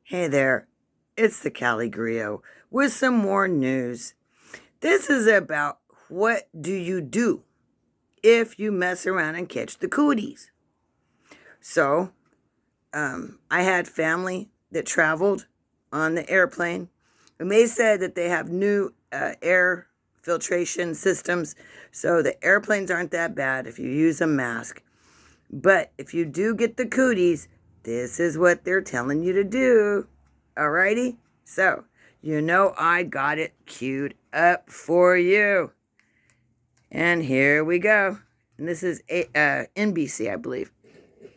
Hey there, it's the CaliGriot with some more news. This is about what do you do if you mess around and catch the cooties. So, I had family that traveled on the airplane, and they said that they have new air filtration systems, so the airplanes aren't that bad if you use a mask. But if you do get the cooties, this is what they're telling you to do. Alrighty? So, I got it queued up for you. And here we go. And this is NBC, I believe.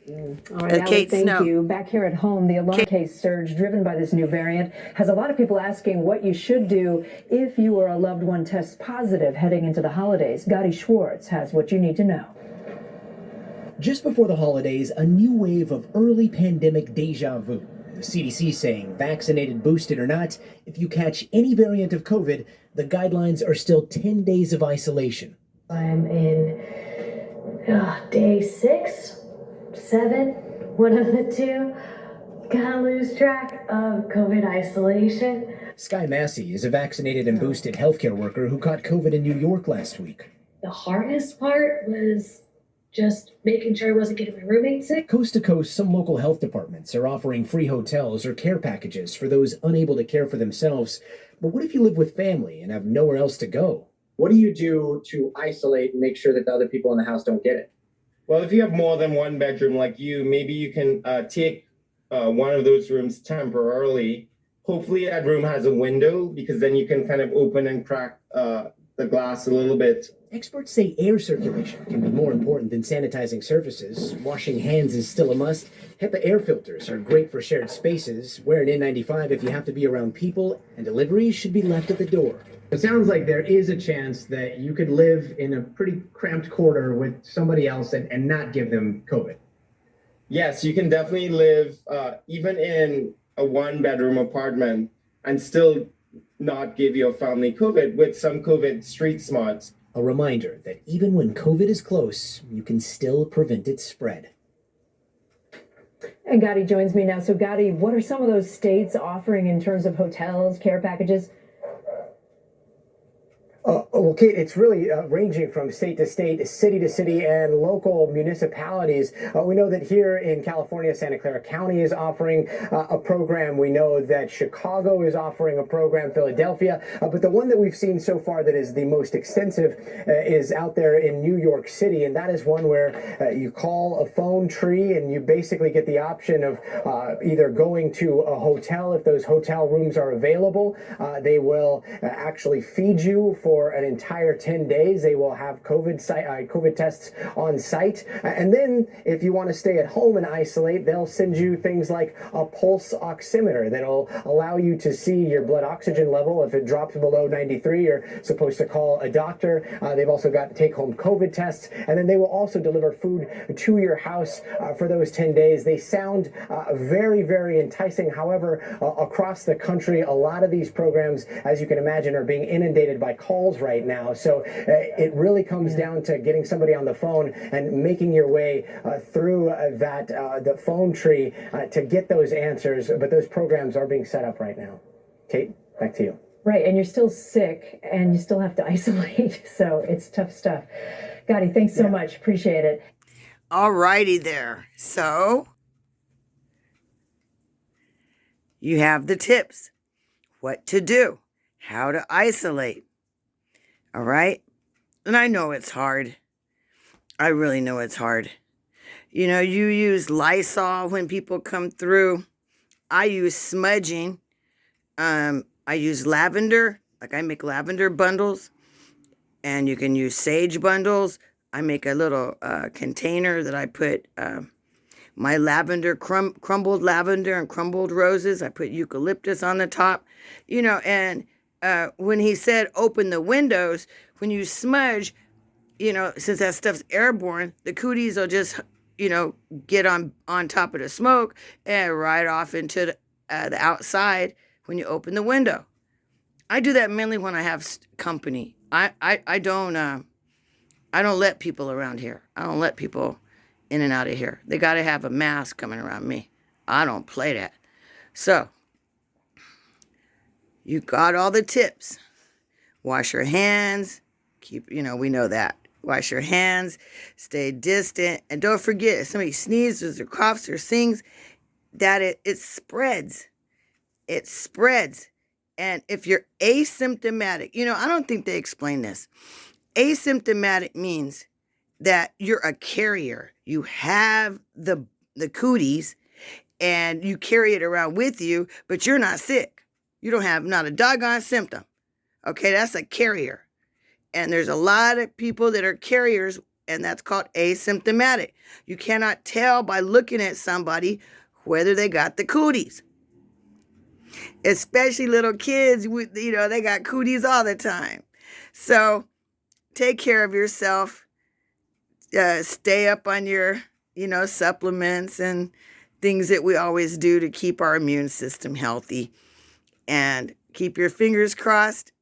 All right, Allie, thank you. Back here at home, the alarm case surge driven by this new variant has a lot of people asking what you should do if you or a loved one tests positive heading into the holidays. Gotti Schwartz has what you need to know. Just before the holidays, a new wave of early pandemic deja vu. The CDC saying, vaccinated, boosted or not, if you catch any variant of COVID, the guidelines are still 10 days of isolation. I'm in day 6, 7, one of the two. Gotta lose track of COVID isolation. Sky Massey is a vaccinated and boosted healthcare worker who caught COVID in New York last week. The hardest part was just making sure I wasn't getting my roommate sick. Coast to coast, some local health departments are offering free hotels or care packages for those unable to care for themselves. But what if you live with family and have nowhere else to go? What do you do to isolate and make sure that the other people in the house don't get it? Well, if you have more than one bedroom like you, maybe you can take one of those rooms temporarily. Hopefully that room has a window, because then you can kind of open and crack the glass a little bit. Experts say air circulation can be more important than sanitizing surfaces. Washing hands is still a must. HEPA air filters are great for shared spaces. Wear an N95 if you have to be around people, and deliveries should be left at the door. It sounds like there is a chance that you could live in a pretty cramped quarter with somebody else and not give them COVID. Yes, you can definitely live even in a one-bedroom apartment and still not give your family COVID with some COVID street smarts. A reminder that even when COVID is close, you can still prevent its spread. And Gotti joins me now. So Gotti, what are some of those states offering in terms of hotels, care packages? Well, Kate, it's really ranging from state to state, city to city, and local municipalities. We know that here in California, Santa Clara County is offering a program. We know that Chicago is offering a program, Philadelphia. But the one that we've seen so far that is the most extensive is out there in New York City. And that is one where you call a phone tree and you basically get the option of either going to a hotel if those hotel rooms are available. They will actually feed you for an entire 10 days. They will have COVID tests on site. And then if you want to stay at home and isolate, they'll send you things like a pulse oximeter that'll allow you to see your blood oxygen level. If it drops below 93, you're supposed to call a doctor. They've also got take-home COVID tests. And then they will also deliver food to your house for those 10 days. They sound very, very enticing. However, across the country, a lot of these programs, as you can imagine, are being inundated by calls right now. So it really comes down to getting somebody on the phone and making your way through the phone tree to get those answers. But those programs are being set up right now. Kate, back to you. Right, and you're still sick and you still have to isolate. So it's tough stuff. Gotti, thanks so much. Appreciate it. All righty there. So, you have the tips. What to do. How to isolate. All right? And I know it's hard. I really know it's hard. You use Lysol when people come through. I use smudging. I use lavender. Like I make lavender bundles. And you can use sage bundles. I make a little container that I put my lavender, crumbled lavender and crumbled roses. I put eucalyptus on the top. And when he said open the windows, when you smudge, since that stuff's airborne, the cooties will just, get on top of the smoke and ride off into the outside when you open the window. I do that mainly when I have company. I don't let people around here. I don't let people in and out of here. They got to have a mask coming around me. I don't play that. So You got all the tips. Wash your hands. We know that. Wash your hands. Stay distant. And don't forget, if somebody sneezes or coughs or sings, that it spreads. It spreads. And if you're asymptomatic, I don't think they explain this. Asymptomatic means that you're a carrier. You have the COODIEZ and you carry it around with you, but you're not sick. You don't have not a doggone symptom. Okay, that's a carrier. And there's a lot of people that are carriers, and that's called asymptomatic. You cannot tell by looking at somebody whether they got the COODIEZ. Especially little kids, they got COODIEZ all the time. So take care of yourself. Stay up on your, supplements and things that we always do to keep our immune system healthy. And keep your fingers crossed.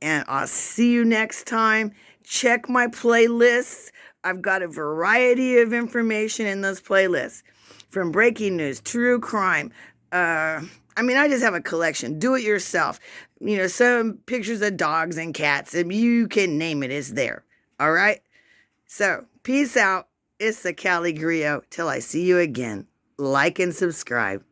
And I'll see you next time. Check my playlists. I've got a variety of information in those playlists. From breaking news, true crime. I just have a collection. Do it yourself. Some pictures of dogs and cats. And you can name it. It's there. All right? So, peace out. It's the CaliGriot. Till I see you again. Like and subscribe.